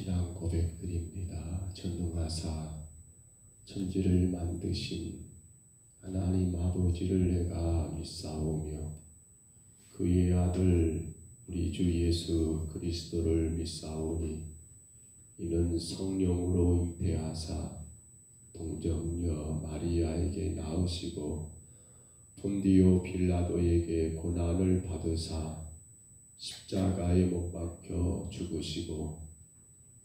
신앙 고백드립니다. 전능하사 천지를 만드신 하나님 아버지를 내가 믿사오며 그의 아들 우리 주 예수 그리스도를 믿사오니 이는 성령으로 잉태하사 동정녀 마리아에게 낳으시고 본디오 빌라도에게 고난을 받으사 십자가에 못 박혀 죽으시고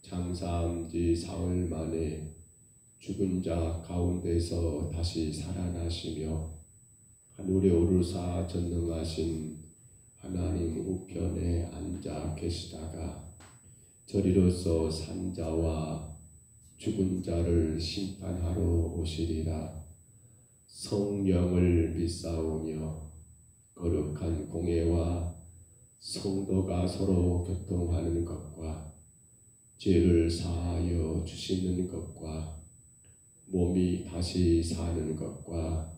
장사한 지 사흘 만에 죽은 자 가운데서 다시 살아나시며 하늘에 오르사 전능하신 하나님 우편에 앉아 계시다가 저리로서 산 자와 죽은 자를 심판하러 오시리라. 성령을 믿사오며 거룩한 공예와 성도가 서로 교통하는 것과 죄를 사하여 주시는 것과 몸이 다시 사는 것과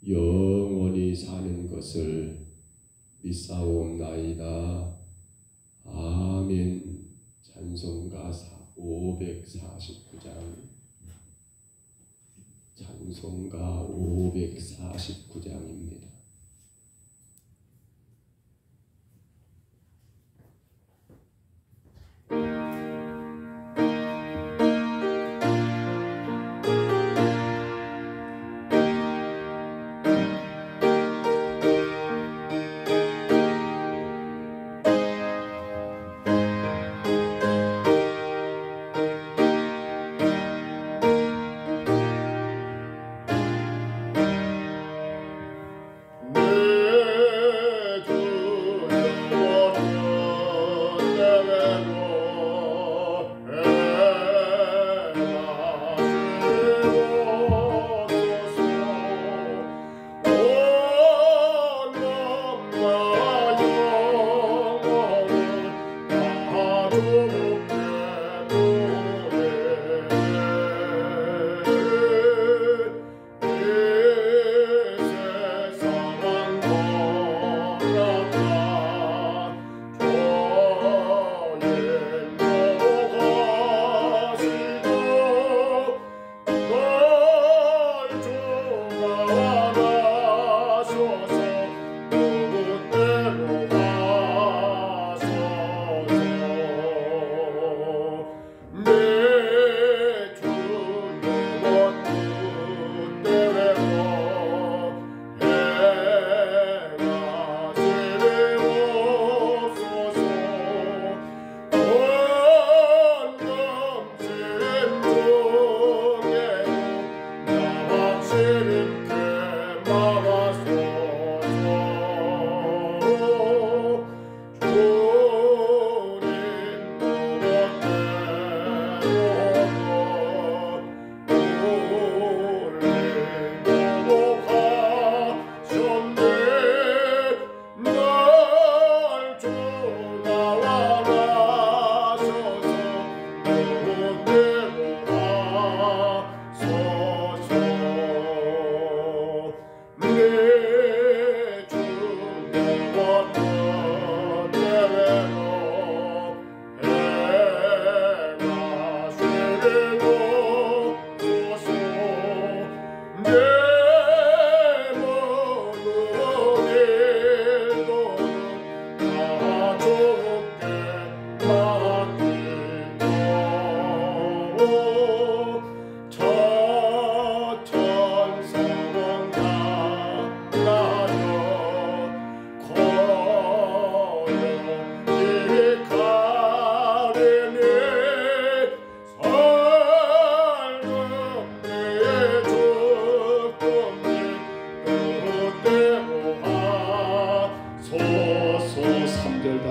영원히 사는 것을 믿사옵나이다. 아멘. 찬송가 549장 찬송가 549장입니다.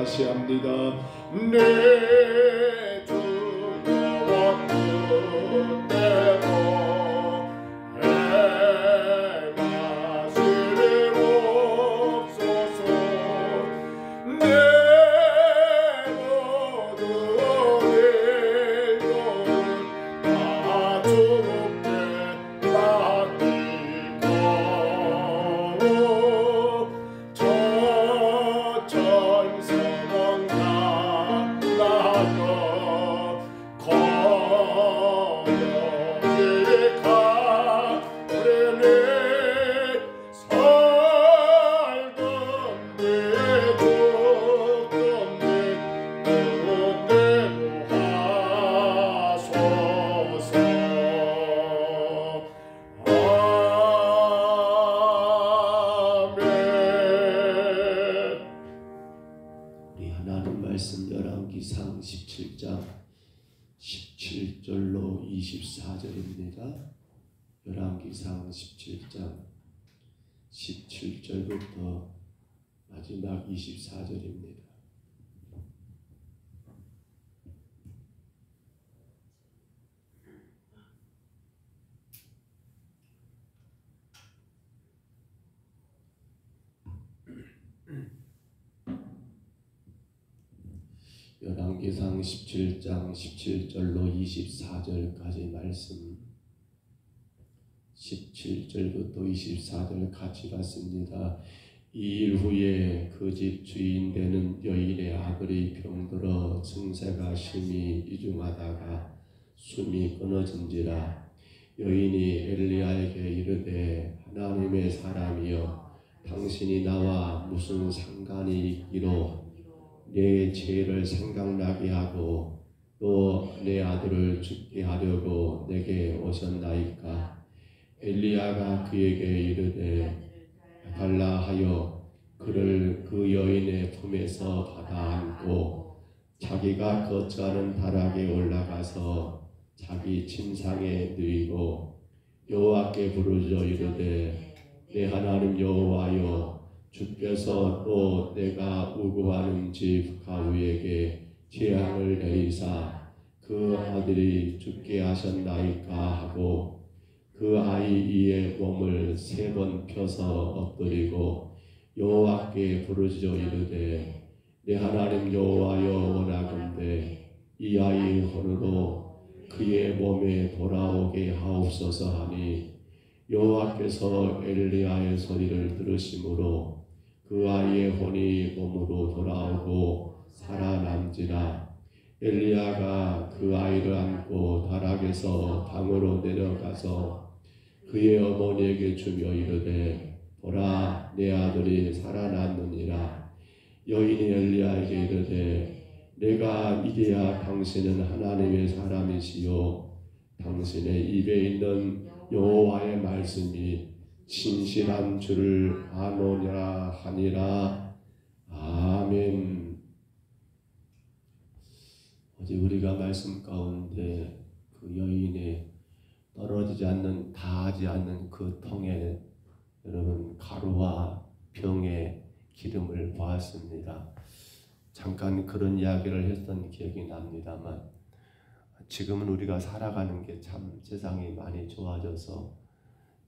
다시 합니다. 내 주여 뜻대로 행하시옵소서. 내 모든 일도 다 주께 맡기고 천성은 다 열왕기상 17장 17절로 24절입니다. 열왕기상 17장 17절부터 마지막 24절입니다. 열왕기상 17장 17절로 24절까지 말씀 17절부터 24절 같이 봤습니다. 이 일 후에 그 집 주인 되는 여인의 아들이 병들어 증세가 심히 이중하다가 숨이 끊어진지라. 여인이 엘리야에게 이르되 하나님의 사람이여 당신이 나와 무슨 상관이 있기로 내 죄를 생각나게 하고 또 내 아들을 죽게 하려고 내게 오셨나이까. 엘리야가 그에게 이르되 달라 하여 그를 그 여인의 품에서 받아 안고 자기가 거처하는 다락에 올라가서 자기 침상에 누이고 여호와께 부르짖어 이르되 내 하나님 여호와여 주께서 또 내가 우고하는 집 가우에게 재앙을 내리사 그 아들이 죽게 하셨나이까 하고 그 아이 이의 몸을 3번 펴서 엎드리고 여호와께 부르짖어 이르되 내 하나님 여호와여 원하건대 이 아이 혼으로 그의 몸에 돌아오게 하옵소서 하니 여호와께서 엘리야의 소리를 들으심으로 그 아이의 혼이 몸으로 돌아오고 살아남지라. 엘리야가 그 아이를 안고 다락에서 방으로 내려가서 그의 어머니에게 주며 이르되 보라 내 아들이 살아났느니라. 여인이 엘리야에게 이르되 내가 이제야 당신은 하나님의 사람이시요 당신의 입에 있는 여호와의 말씀이 진실한 줄을 아노냐 하니라. 아멘. 어제 우리가 말씀 가운데 그 여인의 떨어지지 않는 다하지 않는 그 통에 여러분 가루와 병의 기름을 보았습니다. 잠깐 그런 이야기를 했던 기억이 납니다만 지금은 우리가 살아가는 게 참 세상이 많이 좋아져서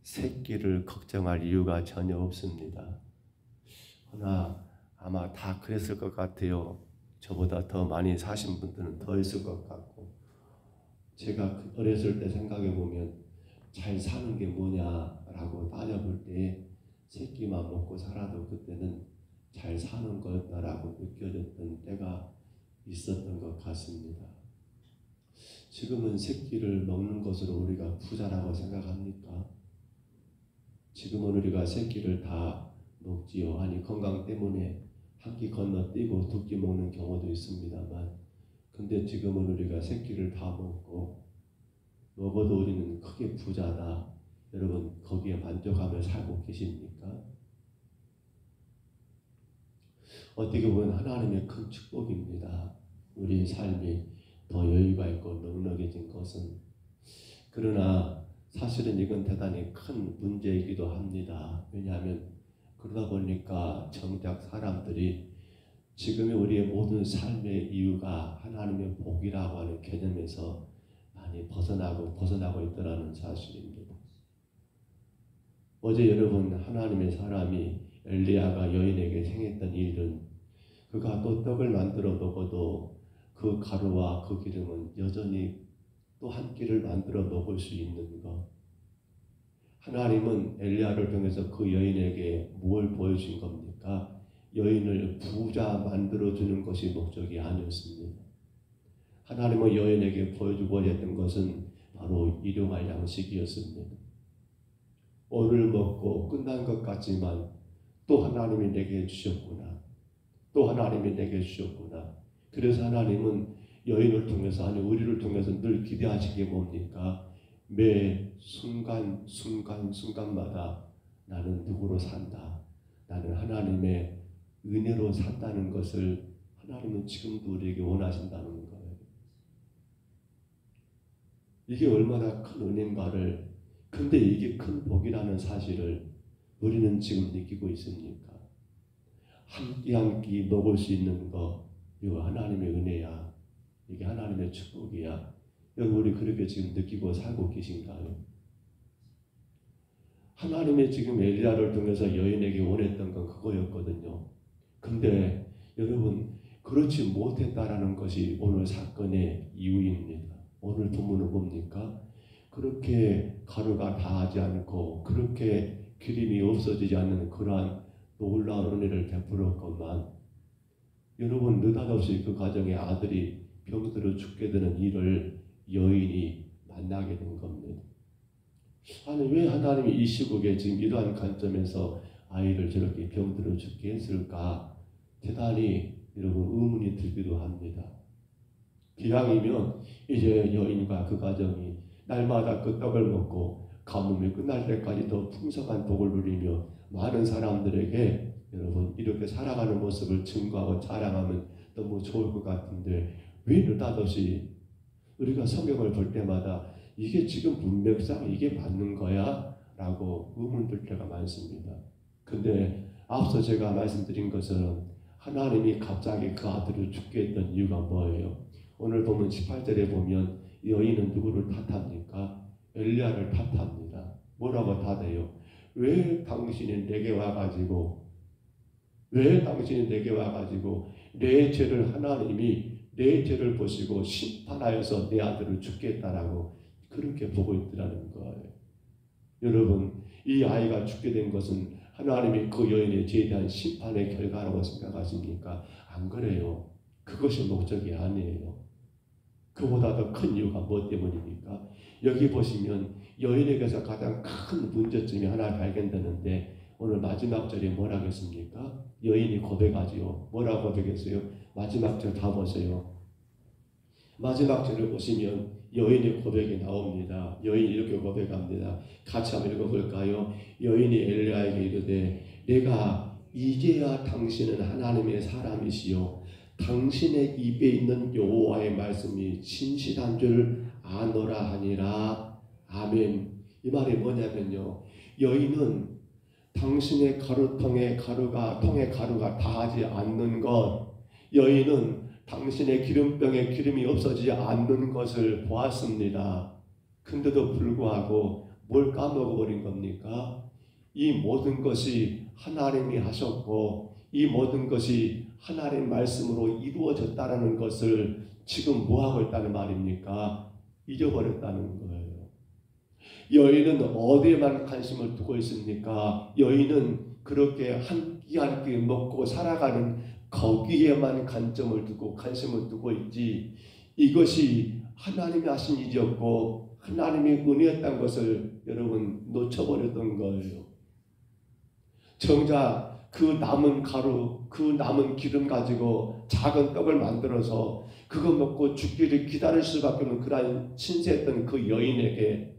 새끼를 걱정할 이유가 전혀 없습니다. 그러나 아마 다 그랬을 것 같아요. 저보다 더 많이 사신 분들은 더 있을 것 같고, 제가 어렸을 때 생각해 보면 잘 사는 게 뭐냐라고 따져볼 때 새끼만 먹고 살아도 그때는 잘 사는 거였다라고 느껴졌던 때가 있었던 것 같습니다. 지금은 새끼를 먹는 것으로 우리가 부자라고 생각합니까? 지금은 우리가 새끼를 다 먹지요. 아니 건강 때문에 한 끼 건너뛰고 2끼 먹는 경우도 있습니다만, 근데 지금은 우리가 새끼를 다 먹어도 우리는 크게 부자다. 여러분 거기에 만족하며 살고 계십니까? 어떻게 보면 하나님의 큰 축복입니다. 우리의 삶이 더 여유가 있고 넉넉해진 것은. 그러나 사실은 이건 대단히 큰 문제이기도 합니다. 왜냐하면 그러다 보니까 정작 사람들이 지금의 우리의 모든 삶의 이유가 하나님의 복이라고 하는 개념에서 많이 벗어나고 있더라는 사실입니다. 어제 여러분 하나님의 사람이 엘리야가 여인에게 행했던 일은 그가 또 떡을 만들어 먹어도 그 가루와 그 기름은 여전히 또 한 끼를 만들어 먹을 수 있는 것. 하나님은 엘리야를 통해서 그 여인에게 뭘 보여준 겁니까? 여인을 부자 만들어주는 것이 목적이 아니었습니다. 하나님은 여인에게 보여주고자 했던 것은 바로 일용할 양식이었습니다. 오늘 먹고 끝난 것 같지만 또 하나님이 내게 주셨구나. 또 하나님이 내게 주셨구나. 그래서 하나님은 여인을 통해서, 아니 우리를 통해서 늘 기대하신 게 뭡니까? 매 순간마다 나는 누구로 산다. 나는 하나님의 은혜로 산다는 것을 하나님은 지금도 우리에게 원하신다는 거예요. 이게 얼마나 큰 은혜인가를, 근데 이게 큰 복이라는 사실을 우리는 지금 느끼고 있습니까? 한 끼 한 끼 먹을 수 있는 거, 이거 하나님의 은혜야. 이게 하나님의 축복이야. 여러분, 우리 그렇게 지금 느끼고 살고 계신가요? 하나님의 지금 엘리야를 통해서 여인에게 원했던 건 그거였거든요. 근데 여러분, 그렇지 못했다라는 것이 오늘 사건의 이유입니다. 오늘 본문은 뭡니까? 그렇게 가루가 다하지 않고 그렇게 기름이 없어지지 않는 그러한 놀라운 은혜를 베풀었건만, 여러분, 느닷없이 그 가정의 아들이 병들어 죽게 되는 일을 여인이 만나게 된 겁니다. 아니, 왜 하나님이 이 시국에 지금 이러한 관점에서 아이를 저렇게 병들어 죽게 했을까? 대단히 여러분 의문이 들기도 합니다. 기왕이면 이제 여인과 그 가정이 날마다 그 떡을 먹고 가뭄이 끝날 때까지 더 풍성한 복을 누리며 많은 사람들에게 여러분 이렇게 살아가는 모습을 증거하고 자랑하면 너무 좋을 것 같은데, 왜 느닷없이 우리가 성경을 볼 때마다 이게 지금 문맥상 이게 맞는 거야? 라고 의문들 때가 많습니다. 근데 앞서 제가 말씀드린 것처럼 하나님이 갑자기 그 아들을 죽게 했던 이유가 뭐예요? 오늘 보면 18절에 보면 여인은 누구를 탓합니까? 엘리야를 탓합니다. 뭐라고 탓해요? 왜 당신이 내게 와가지고 내 죄를 하나님이 내 죄를 보시고 심판하여서 내 아들을 죽게 했다라고 그렇게 보고 있더라는 거예요. 여러분, 이 아이가 죽게 된 것은 하나님이 그 여인의 죄에 대한 심판의 결과라고 생각하십니까? 안 그래요. 그것이 목적이 아니에요. 그보다 더 큰 이유가 뭐 때문입니까? 여기 보시면 여인에게서 가장 큰 문제점이 하나 발견되는데, 오늘 마지막 절에 뭐라고 했습니까? 여인이 고백하지요. 뭐라고 고백했어요? 마지막 절 다 보세요. 마지막 절을 보시면 여인의 고백이 나옵니다. 여인이 이렇게 고백합니다. 같이 한번 읽어볼까요? 여인이 엘리야에게 이르되 내가 이제야 당신은 하나님의 사람이시요 당신의 입에 있는 여호와의 말씀이 진실한 줄 아노라 하니라. 아멘. 이 말이 뭐냐면요, 여인은 당신의 가루통에 가루가 다하지 않는 것, 여인은 당신의 기름병에 기름이 없어지지 않는 것을 보았습니다. 근데도 불구하고 뭘 까먹어버린 겁니까? 이 모든 것이 하나님이 하셨고 이 모든 것이 하나님 말씀으로 이루어졌다는 것을 지금 뭐하고 있다는 말입니까? 잊어버렸다는 거예요. 여인은 어디에만 관심을 두고 있습니까? 여인은 그렇게 한 끼 한 끼 먹고 살아가는 거기에만 관심을 두고 있지, 이것이 하나님이 하신 일이었고 하나님의 은혜였던 것을 여러분 놓쳐버렸던 거예요. 정작 그 남은 가루, 그 남은 기름 가지고 작은 떡을 만들어서 그거 먹고 죽기를 기다릴 수밖에 없는 그런 신세했던 그 여인에게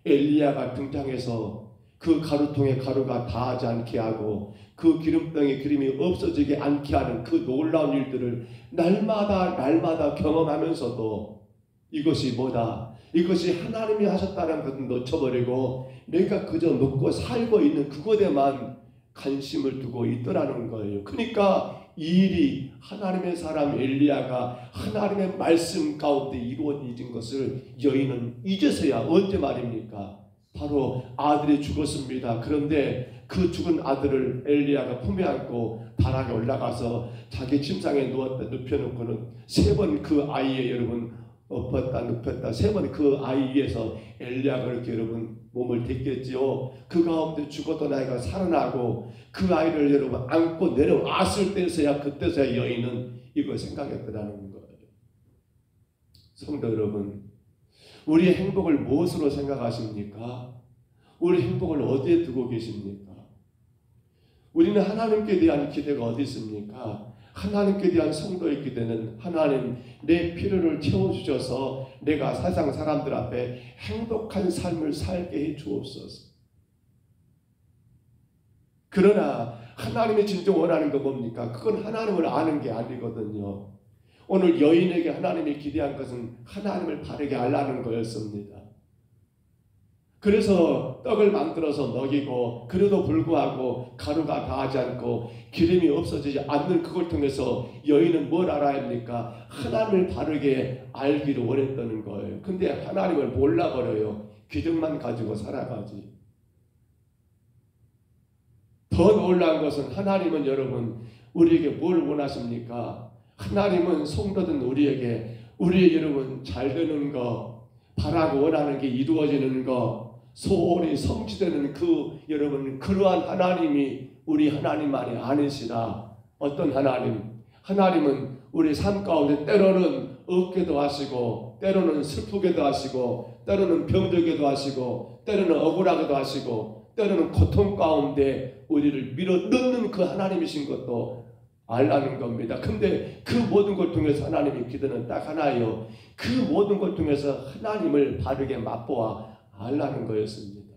엘리야가 등장해서 그 가루통에 가루가 다하지 않게 하고 그 기름병에 기름이 없어지게 않게 하는 그 놀라운 일들을 날마다 경험하면서도 이것이 뭐다? 이것이 하나님이 하셨다는 것을 놓쳐버리고 내가 그저 먹고 살고 있는 그것에만 관심을 두고 있더라는 거예요. 그러니까 이 일이 하나님의 사람 엘리야가 하나님의 말씀 가운데 이루어진 것을 여인은 이제서야, 언제 말입니까? 바로 아들이 죽었습니다. 그런데 그 죽은 아들을 엘리야가 품에 안고 다락에 올라가서 자기 침상에 눕혀놓고는 세 번 그 아이의 여러분 엎었다 눕혔다 세 번 그 아이 위에서 엘리야가 그렇게 여러분 몸을 댔겠지요. 그 가운데 죽었던 아이가 살아나고 그 아이를 여러분 안고 내려왔을 때서야, 그때서야 여인은 이걸 생각했더라는 거예요. 성도 여러분, 우리의 행복을 무엇으로 생각하십니까? 우리 행복을 어디에 두고 계십니까? 우리는 하나님께 대한 기대가 어디 있습니까? 하나님께 대한 성도의 기대는 하나님 내 필요를 채워주셔서 내가 세상 사람들 앞에 행복한 삶을 살게 해 주옵소서. 그러나 하나님이 진정 원하는 거 뭡니까? 그건 하나님을 아는 게 아니거든요. 오늘 여인에게 하나님이 기대한 것은 하나님을 바르게 알라는 거였습니다. 그래서 떡을 만들어서 먹이고 그래도 불구하고 가루가 다하지 않고 기름이 없어지지 않는 그걸 통해서 여인은 뭘 알아야 합니까? 하나님을 바르게 알기를 원했다는 거예요. 근데 하나님을 몰라버려요. 기름만 가지고 살아가지. 더 놀라운 것은 하나님은 여러분 우리에게 뭘 원하십니까? 하나님은 성도된 우리에게 우리 여러분 잘 되는 거 바라고 원하는 게 이루어지는 거 소원이 성취되는 그 여러분 그러한 하나님이 우리 하나님 안에 아니시라. 어떤 하나님? 하나님은 우리 삶 가운데 때로는 없게도 하시고 때로는 슬프게도 하시고 때로는 병들게도 하시고 때로는 억울하게도 하시고 때로는 고통 가운데 우리를 밀어넣는 그 하나님이신 것도 알라는 겁니다. 근데 그 모든 걸 통해서 하나님의 기도는 딱 하나예요. 그 모든 걸 통해서 하나님을 바르게 맛보아 알라는 거였습니다.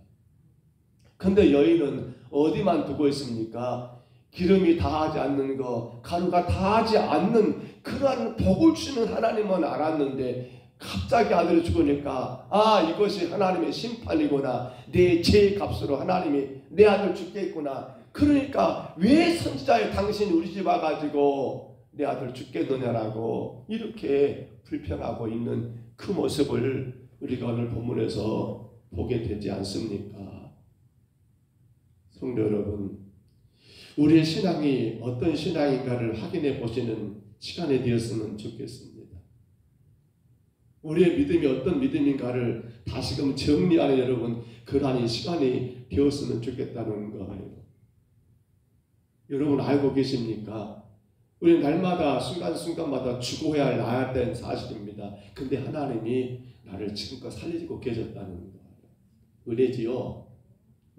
근데 여인은 어디만 두고 있습니까? 기름이 다하지 않는 거, 가루가 다하지 않는 그러한 복을 주는 하나님은 알았는데 갑자기 아들이 죽으니까 이것이 하나님의 심판이구나. 내 죄의 값으로 하나님이 내 아들 죽겠구나. 그러니까 왜 선지자의 당신이 우리 집 와가지고 내 아들 죽겠느냐라고 이렇게 불평하고 있는 그 모습을 우리가 오늘 본문에서 보게 되지 않습니까? 성도 여러분, 우리의 신앙이 어떤 신앙인가를 확인해 보시는 시간이 되었으면 좋겠습니다. 우리의 믿음이 어떤 믿음인가를 다시금 정리하는 여러분 그러한 시간이 되었으면 좋겠다는 거예요. 여러분 알고 계십니까? 우리는 날마다 순간순간마다 죽어야 할 나야 사실입니다. 근데 하나님이 나를 지금껏 살리고 계셨다는 거예요. 은혜지요?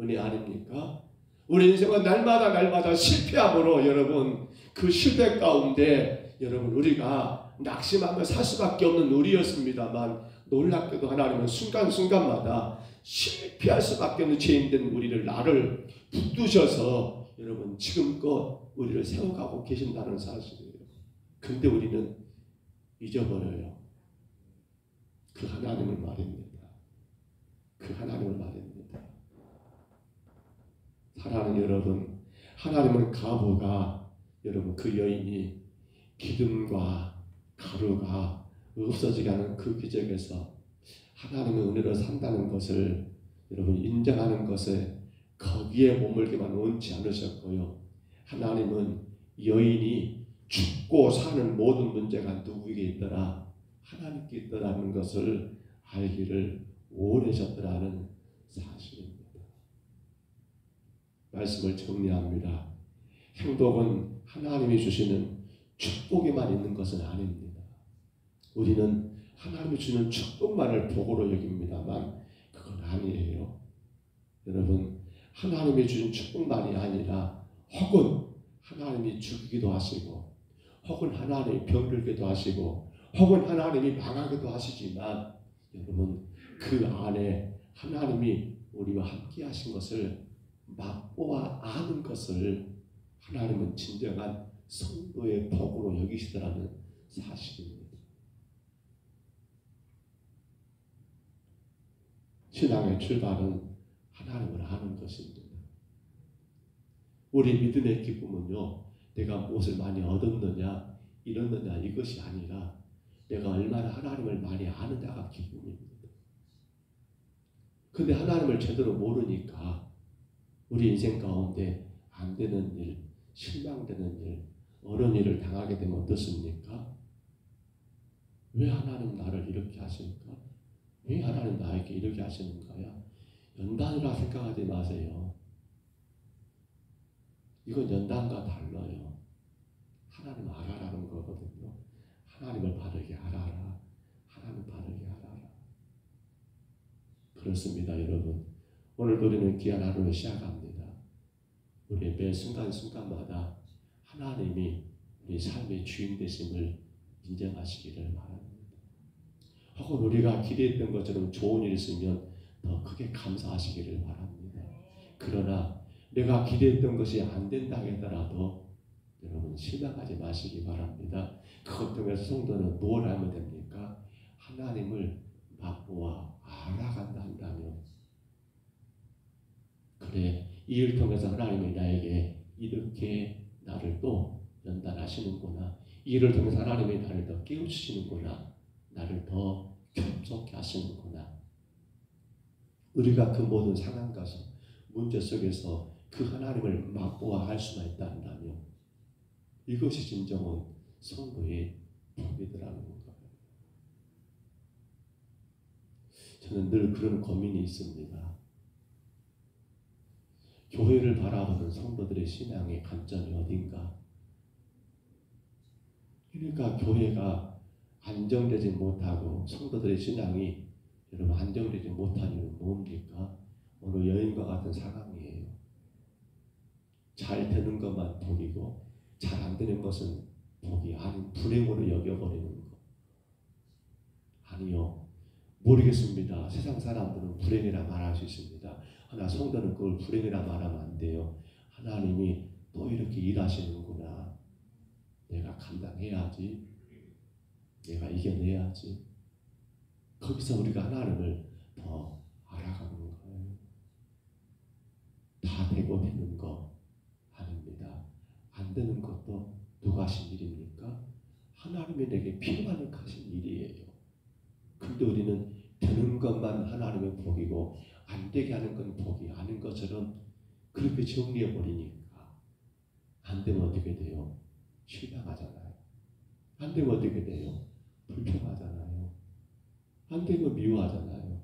은혜 아닙니까? 우리 인생은 날마다 실패함으로 여러분 그 실패 가운데 여러분 우리가 낙심하며 살 수밖에 없는 우리였습니다만 놀랍게도 하나님은 순간순간마다 실패할 수밖에 없는 죄인된 우리를 나를 붙드셔서 여러분 지금껏 우리를 세워가고 계신다는 사실이에요. 근데 우리는 잊어버려요. 그 하나님을 말입니다. 그 하나님을 말입니다. 사랑하는 여러분, 하나님은 가부가 여러분 그 여인이 기름과 가루가 없어지게 하는 그 기적에서 하나님의 은혜로 산다는 것을 여러분 인정하는 것에 거기에 머물기만 원치 않으셨고요. 하나님은 여인이 죽고 사는 모든 문제가 누구에게 있더라? 하나님께 있더라는 것을 알기를 원하셨더라는 사실입니다. 말씀을 정리합니다. 행복은 하나님이 주시는 축복에만 있는 것은 아닙니다. 우리는 하나님이 주는 축복만을 복으로 여깁니다만 그건 아니에요. 여러분 하나님이 주신 축복만이 아니라 혹은 하나님이 죽이기도 하시고 혹은 하나님이 병들기도 하시고 혹은 하나님이 망하기도 하시지만 여러분 그 안에 하나님이 우리와 함께 하신 것을 맛보아 아는 것을 하나님은 진정한 성도의 복으로 여기시더라는 사실입니다. 신앙의 출발은 하나님을 아는 것입니다. 우리 믿음의 기쁨은요, 내가 무엇을 많이 얻었느냐, 이뤘느냐 이것이 아니라 내가 얼마나 하나님을 많이 아느냐가 기쁨입니다. 근데 하나님을 제대로 모르니까 우리 인생 가운데 안 되는 일, 실망되는 일, 어려운 일을 당하게 되면 어떻습니까? 왜 하나님 나를 이렇게 하실까? 왜 하나님 나에게 이렇게 하시는 거야? 연단이라 생각하지 마세요. 이건 연단과 달라요. 하나님 알아라는 거거든요. 하나님을 바르게 알아라. 하나님 바르게 알아라. 그렇습니다, 여러분. 오늘도 우리는 귀한 하루를 시작합니다. 우리의 매 순간순간마다 하나님이 우리 삶의 주인 되심을 인정하시기를 바랍니다. 혹은 우리가 기대했던 것처럼 좋은 일이 있으면 더 크게 감사하시기를 바랍니다. 그러나 내가 기대했던 것이 안 된다 하더라도 여러분 실망하지 마시기 바랍니다. 그것 통해서 성도는 뭘 하면 됩니까? 하나님을 맛보아 알아간다 한다면, 그래, 이 일을 통해서 하나님이 나에게 이렇게 나를 또 연단하시는구나, 이 일을 통해서 하나님이 나를 더 깨우치시는구나, 나를 더 겸손케 하시는구나. 우리가 그 모든 상황 가서 문제 속에서 그 하나님을 맛보아 할 수만 있다 한다면 이것이 진정한 성도의 복이더라는 거예요. 저는 늘 그런 고민이 있습니다. 교회를 바라보는 성도들의 신앙의 관점이 어딘가? 그러니까 교회가 안정되지 못하고 성도들의 신앙이 여러분 안정되지 못한 이유는 뭡니까? 오늘 여인과 같은 상황이에요. 잘 되는 것만 복이고 잘 안 되는 것은 복이 아닌 불행으로 여겨버리는 것. 아니요, 모르겠습니다. 세상 사람들은 불행이라 말할 수 있습니다. 하나 성도는 그걸 불행이라 말하면 안 돼요. 하나님이 또 이렇게 일하시는구나. 내가 감당해야지. 내가 이겨내야지. 거기서 우리가 하나님을 더 알아가는 거예요. 다 되고 되는 거 아닙니다. 안 되는 것도 누가 하신 일입니까? 하나님이 내게 필요하는 하신 일이에요. 근데 우리는 되는 것만 하나님의 복이고 안 되게 하는 건 복이 아닌 것처럼 그렇게 정리해버리니까 안 되면 어떻게 돼요? 실망하잖아요. 안 되면 어떻게 돼요? 불평하잖아요. 안 되면 미워하잖아요.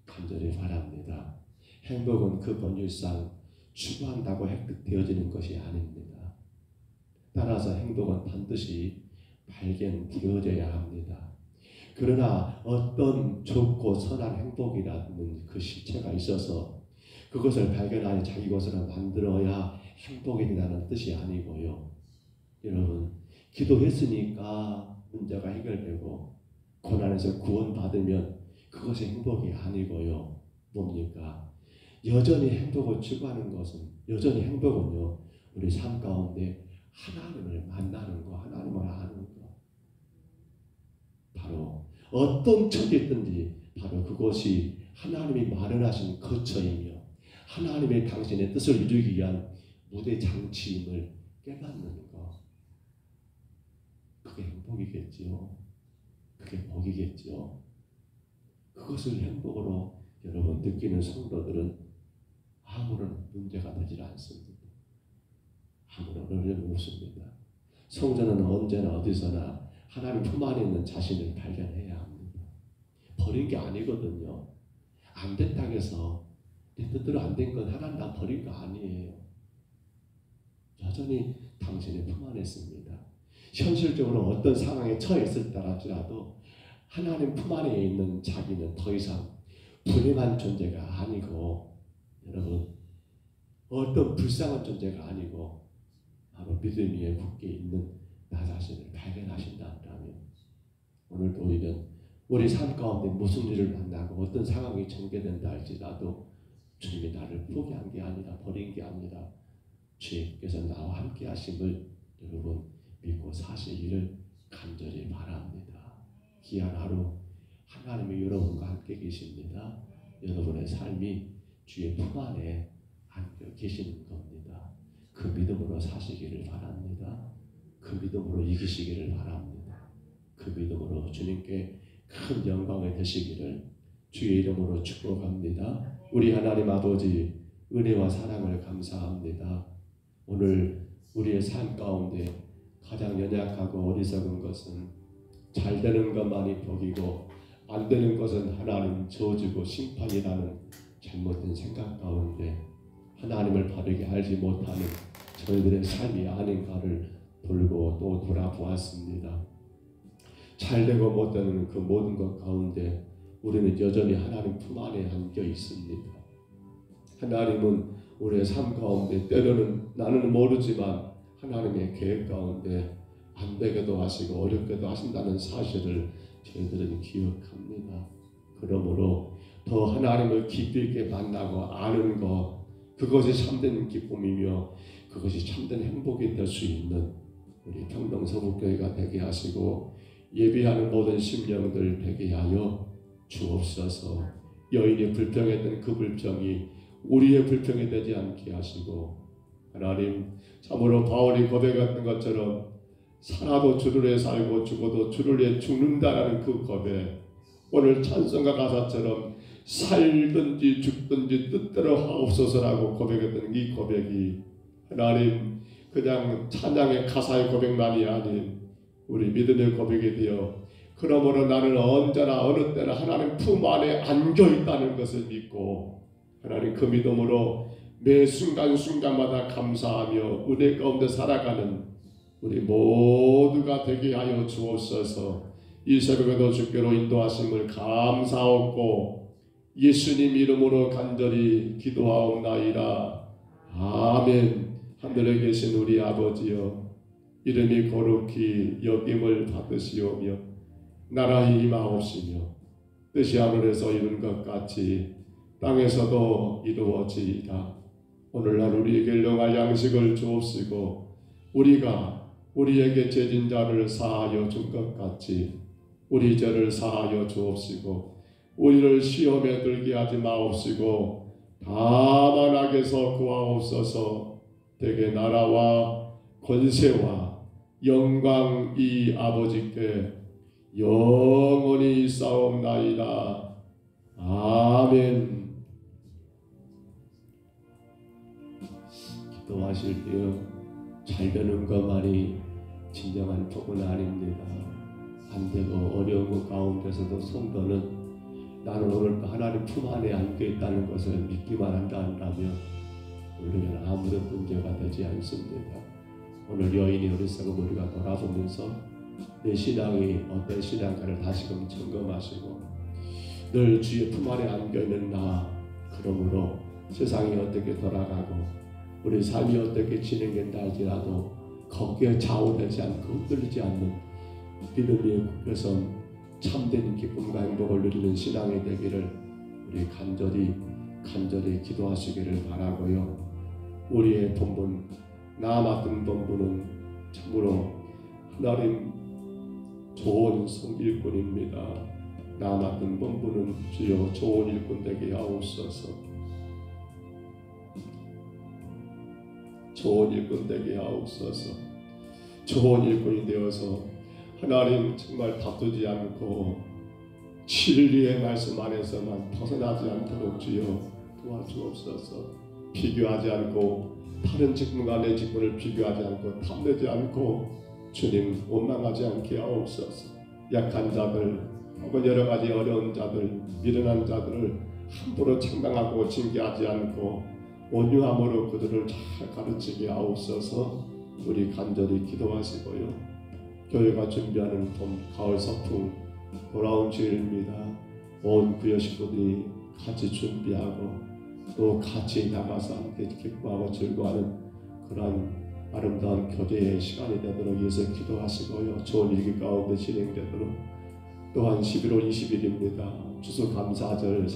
간절히 바랍니다. 행복은 그 본질상 추구한다고 획득되어지는 것이 아닙니다. 따라서 행복은 반드시 발견되어져야 합니다. 그러나 어떤 좋고 선한 행복이라는 그 실체가 있어서 그것을 발견하여 자기 것으로 만들어야 행복이 된다는 뜻이 아니고요. 여러분, 기도했으니까 문제가 해결되고 고난에서 구원받으면 그것이 행복이 아니고요. 뭡니까? 여전히 행복을 추구하는 것은, 여전히 행복은요, 우리 삶 가운데 하나님을 만나는 거, 하나님을 아는 거. 바로 어떤 처지든지 바로 그것이 하나님이 마련하신 거처이며 하나님의 당신의 뜻을 이루기 위한 무대 장치임을 깨닫는 거. 그게 행복이겠지요. 그게 복이겠지요. 그것을 행복으로 여러분 느끼는 성도들은 아무런 문제가 되질 않습니다. 아무런 어려움이 없습니다. 성전은 언제나 어디서나 하나님 품 안에 있는 자신을 발견해야 합니다. 버린 게 아니거든요. 안 됐다고 해서 내 뜻대로 안 된 건 하나님 나 버린 거 아니에요. 여전히 당신의 품 안에 있습니다. 현실적으로 어떤 상황에 처했을 때라도 하나님 품 안에 있는 자기는 더 이상 불행한 존재가 아니고, 여러분, 어떤 불쌍한 존재가 아니고 바로 믿음 위에 굳게 있는 나 자신을 발견하신다면 오늘도 우리는 우리 삶 가운데 무슨 일을 만나고 어떤 상황이 전개된다 할지라도 주님이 나를 포기한 게 아니라 버린 게 아니라 주님께서 나와 함께 하심을 여러분 믿고 사시기를 간절히 바랍니다. 귀한 하루 하나님이 여러분과 함께 계십니다. 여러분의 삶이 주의 품 안에 안겨 계시는 겁니다. 그 믿음으로 사시기를 바랍니다. 그 믿음으로 이기시기를 바랍니다. 그 믿음으로 주님께 큰 영광이 되시기를 주의 이름으로 축복합니다. 우리 하나님 아버지 은혜와 사랑을 감사합니다. 오늘 우리의 삶 가운데 가장 연약하고 어리석은 것은 잘 되는 것만이 복이고 안 되는 것은 하나님 저주고 심판이라는 잘못된 생각 가운데 하나님을 바르게 알지 못하는 저희들의 삶이 아닌가를 돌고 또 돌아보았습니다. 잘되고 못되는 그 모든 것 가운데 우리는 여전히 하나님 품 안에 안겨 있습니다. 하나님은 우리의 삶 가운데 때로는 나는 모르지만 하나님의 계획 가운데 안 되게도 하시고 어렵게도 하신다는 사실을 저희들은 기억합니다. 그러므로 더 하나님을 깊이 있게 만나고 아는 것, 그것이 참된 기쁨이며 그것이 참된 행복이 될 수 있는 우리 평동서북교회가 되게 하시고 예비하는 모든 심령들 되게 하여 주옵소서. 여인이 불평했던 그 불평이 우리의 불평이 되지 않게 하시고, 하나님 참으로 바울이 고백했던 것처럼 살아도 주를 위해 살고 죽어도 주를 위해 죽는다라는 그 고백, 오늘 찬송가 가사처럼 살든지 죽든지 뜻대로 하옵소서라고 고백했던 이 고백이 하나님 그냥 찬양의 가사의 고백만이 아닌 우리 믿음의 고백이 되어, 그러므로 나는 언제나 어느 때나 하나님 품 안에 안겨 있다는 것을 믿고 하나님 그 믿음으로 매 순간순간마다 감사하며 은혜 가운데 살아가는 우리 모두가 되게 하여 주옵소서. 이 새벽에도 주께로 인도하심을 감사하고 예수님 이름으로 간절히 기도하옵나이다. 아멘. 하늘에 계신 우리 아버지여, 이름이 거룩히 여김을 받으시오며 나라에 임하옵시며 뜻이 하늘에서 이룬 것 같이 땅에서도 이루어지이다. 오늘날 우리에게 일용할 양식을 주옵시고 우리가 우리에게 죄진 자를 사하여 준 것 같이 우리 죄를 사하여 주옵시고 우리를 시험에 들게 하지 마옵시고 다만 악에서 구하옵소서. 대개 나라와 권세와 영광이 아버지께 영원히 싸움나이다. 아멘. 기도하실 때요 잘 되는 것만이 진정한 복은 아닙니다. 안 되고 어려운 것 가운데서도 성도는 나는 오늘도 하나님 품 안에 안겨 있다는 것을 믿기만 한다면 우리는 아무런 문제가 되지 않습니다. 오늘 여인이 어리석은 우리가 돌아보면서 내 신앙이 어떤 신앙가를 다시금 점검하시고 늘 주의 품 안에 안겨있는 나, 그러므로 세상이 어떻게 돌아가고 우리 삶이 어떻게 진행된다 할지라도 거기에 좌우되지 않고 흔들리지 않는 믿음의 국회선 참된 기쁨과 행복을 누리는 신앙이 되기를 우리 간절히 기도하시기를 바라고요. 우리의 본분, 나 맡은 본분은 참으로 하나님 좋은 일꾼입니다. 나 맡은 본분은 주여 좋은 일꾼 되게 하옵소서. 좋은 일꾼 되게 하옵소서. 좋은 일꾼이 되어서 하나님 정말 다투지 않고 진리의 말씀 안에서만 벗어나지 않도록 주여 도와주옵소서. 비교하지 않고 다른 직분과 내 직분을 비교하지 않고 탐내지 않고 주님 원망하지 않게 하옵소서. 약한 자들 혹은 여러 가지 어려운 자들, 미련한 자들을 함부로 책망하고 징계하지 않고 온유함으로 그들을 잘 가르치게 하옵소서. 우리 간절히 기도하시고요. 교회가 준비하는 봄, 가을 서풍 돌아온 주일입니다. 온 구여 식구들이 같이 준비하고 또 같이 나가서 함께 기뻐하고 즐거워하는 그런 아름다운 교제의 시간이 되도록 위해서 기도하시고요. 좋은 일기 가운데 진행되도록. 또한 11월 20일입니다. 추수감사절,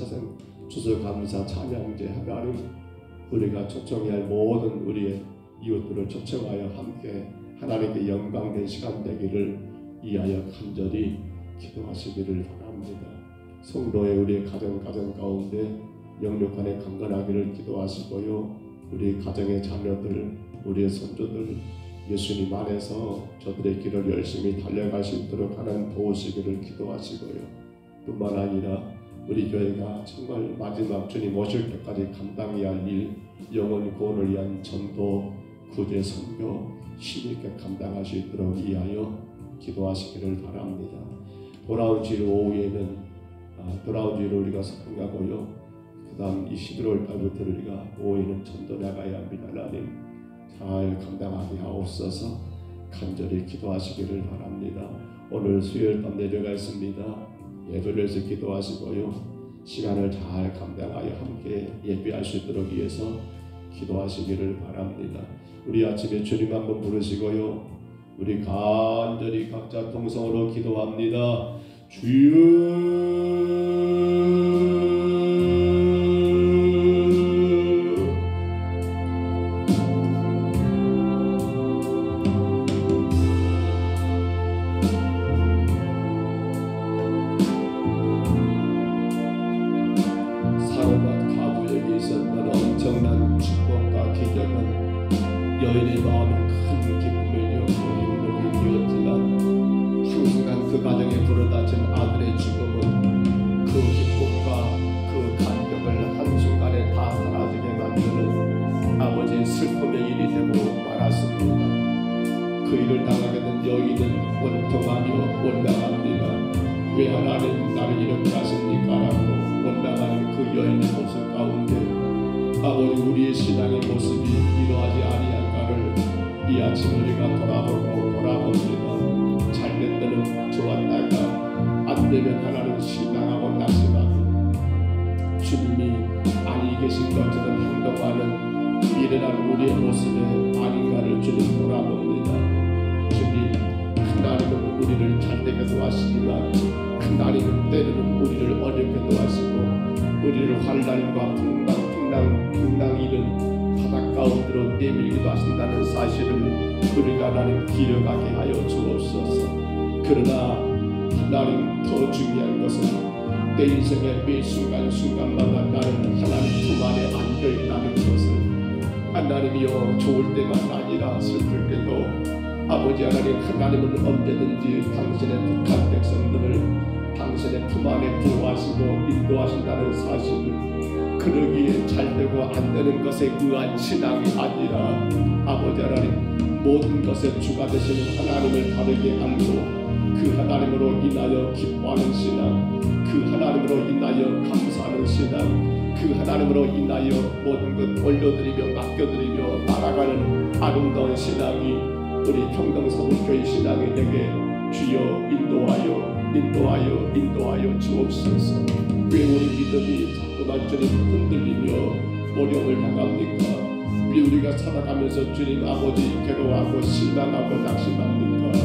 추수감사 찬양제 하나님, 우리가 초청해야 할 모든 우리의 이웃들을 초청하여 함께 하나님께 영광된 시간 되기를 이하여 간절히 기도하시기를 바랍니다. 성도의 우리의 가정 가운데 영육간에 강건하기를 기도하시고요. 우리 가정의 자녀들, 우리의 손주들 예수님 안에서 저들의 길을 열심히 달려갈 수 있도록 하나님 도우시기를 기도하시고요. 뿐만 아니라 우리 교회가 정말 마지막 주님 오실 때까지 감당해야 할 일, 영혼 구원을 위한 전도, 구제, 선교 힘있게 감당할 수 있도록 위하여 기도하시기를 바랍니다. 돌아온 주일 오후에는 돌아온 주일 우리가 서풍하고요. 그 다음 이 11월 달부터 우리가 오후에는 전도 나가야 합니다. 하나님 잘 감당하게 하옵소서. 간절히 기도하시기를 바랍니다. 오늘 수요일 밤 내려가 있습니다. 예배에서 기도하시고요. 시간을 잘 감당하여 함께 예배할 수 있도록 위해서 기도하시기를 바랍니다. 우리 아침에 주님 한번 부르시고요. 우리 간절히 각자 통성으로 기도합니다. 주여 사로가 가부에게 있었던 엄청난 축복과 기적은 여인의 마음에 큰 기쁨을 이었고 행복이 되었지만 한순간 그 가정에 불어닥친 아들의 죽음은 그 기쁨과 그 감격을 한순간에 다 사라지게 만드는 아버지의 슬픔의 일이 되고 말았습니다. 그 일을 당하게 된 여인은 원통하며 원망합니다. 왜 하나님 나를 이렇게 하십니까? 라고 원망하는 그 여인의 모습 가운데 아버지 우리의 신앙의 모습이 이러하지 아니한가를 이 아침 우리가 돌아봅니다. 잘될 때는 좋았다가 안되면 하나님 신앙하고 낙심하고 주님이 아니 계신 것처럼 행동하는 미련한 우리의 모습에 아닌가를 주님 돌아봅니다. 주님 하나님은 우리를 잘되게 도와시지만 하나님은 때로는 우리를 어렵게 도와시고 우리를 환난과 풍랑 이른 바닷 가운데로 내밀기도 하신다는 사실을 우리가 하나님 기억하게 하여 주옵소서. 그러나 하나님 더 중요한 것은 내 인생의 매 순간순간마다 나는 하나님 품 안에 안겨있다는 것을 하나님이여 좋을 때만 아니라 슬플 때도 아버지 하나님은 언제든지 당신의 택한 백성들을 당신의 품 안에 보호하시고 인도하신다는 사실을 그러기에 잘되고 안되는 것에 의한 신앙이 아니라 아버지 하나님 모든 것의 주가 되시는 하나님을 바르게 알고 그 하나님으로 인하여 기뻐하는 신앙, 그 하나님으로 인하여 감사하는 신앙, 그 하나님으로 인하여 모든 것 올려드리며 맡겨드리며 나아가는 아름다운 신앙이 우리 평동사복교의 신앙이 되게 주여 인도하여 주옵소서. 왜 우리 믿음이 자꾸만 주님 흔들리며 어려움을 당합니까? 왜 우리가 살아가면서 주님 아버지 괴로워하고 실망하고 낙심합니까?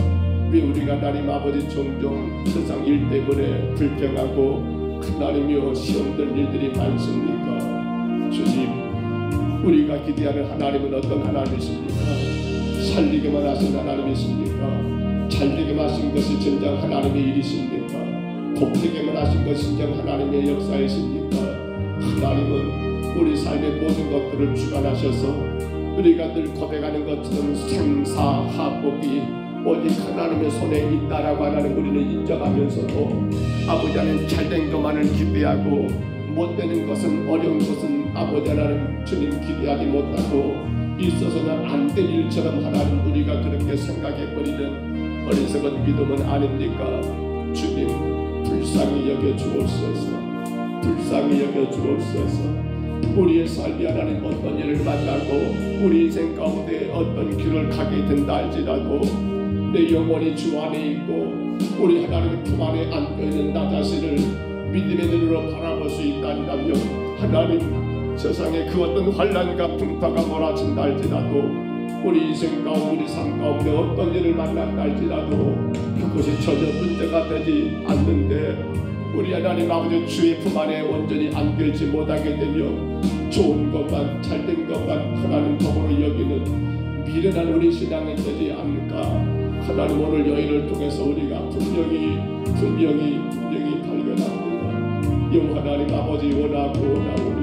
왜 우리가 하나님 아버지 종종 세상 일 때문에 불평하고 하나님이여 시험된 일들이 많습니까? 주님 우리가 기대하는 하나님은 어떤 하나님이십니까? 살리게만 하신 하나님이십니까? 잘되게만 하신 것이 진정 하나님의 일이십니까? 복되게만 하신 것이 진정 하나님의 역사이십니까? 하나님은 우리 삶의 모든 것들을 주관하셔서 우리가 늘 고백하는 것처럼 생사하복이 오직 하나님의 손에 있다라고 하나님 우리는 인정하면서도 아버지 하나님 잘된 것만을 기대하고 못되는 것은 어려운 것은 아버지 하나님 주님 기대하지 못하고 있어서는 안 된 일처럼 하나님 우리가 그렇게 생각해버리는 어리석은 믿음은 아닙니까? 주님 불쌍히 여겨주옵소서. 불쌍히 여겨주옵소서. 우리의 삶이 하나님 어떤 일을 만나고 우리 인생 가운데 어떤 길을 가게 된다 할지라도 내 영혼이 주 안에 있고 우리 하나님의 품 안에 안겨있는 나 자신을 믿음의 눈으로 바라볼 수 있다면 하나님 세상에 그 어떤 환난과 풍파가 몰아친다 할지라도 우리 인생 가운데 우리 삶 가운데 어떤 일을 만난다 할지라도 그것이 전혀 문제가 되지 않는데 우리 하나님 아버지 주의 품 안에 온전히 안겨있지 못하게 되면 좋은 것만 잘된 것만 하나님 덕으로 여기는 미련한 우리 신앙이 되지 않을까. 하나님 오늘 여인을 통해서 우리가 분명히 발견합니다. 영 하나님 아버지 원하오니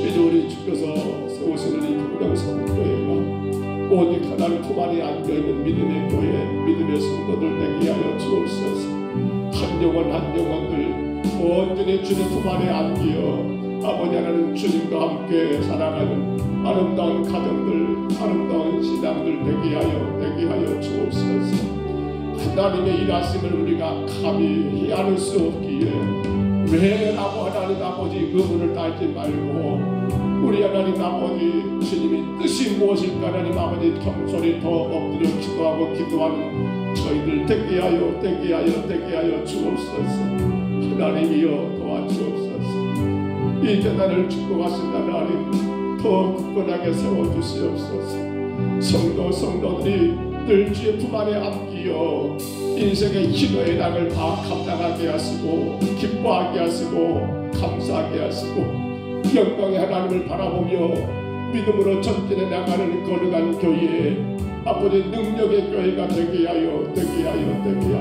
이제 우리 주께서 세우시는 이 평강사복교회가 오직 하나님 품 안에 안겨있는 믿음의 교회 믿음의 성도들 되게 하여 주옵소서. 한 영혼들 온전히 주님 품 안에 안기어 아버지 하나님 주님과 함께 살아가는 아름다운 가정들 아름다운 신앙들 되게 하여 주옵소서. 하나님의 일하심을 우리가 감히 헤아릴 수 없기에 왜라고 하나님 아버지 의문을 달지 말고 우리 하나님 아버지 주님이 뜻이 무엇일까 하나님 아버지 경솔히 더 엎드려 기도하는 저희들 되게 하여 주옵소서. 하나님이여 도와주옵소서. 이 재단을 축복하신 하나님 더 굳건하게 세워주시옵소서. 성도들이 늘 주의 품 안에 안기어 인생의 희노의 낙을 다 감당하게 하시고 기뻐하게 하시고 감사하게 하시고 영광의 하나님을 바라보며 믿음으로 전진해 나가는 거룩한 교회, 아버지 능력의 교회가 되게 하여 주옵소서.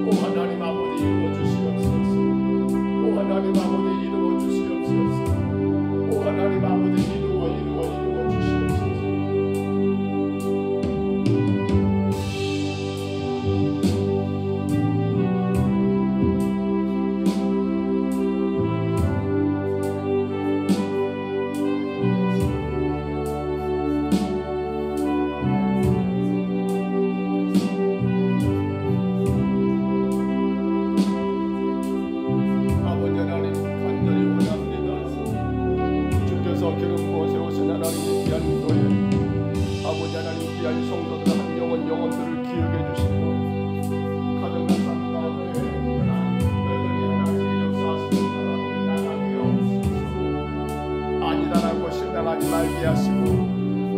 오 하나님 아버지 이루어 주시옵소서. 오 하나님 아버지 이루어 주시옵소서. 오 하나님 아버지 이루어 주시옵소서.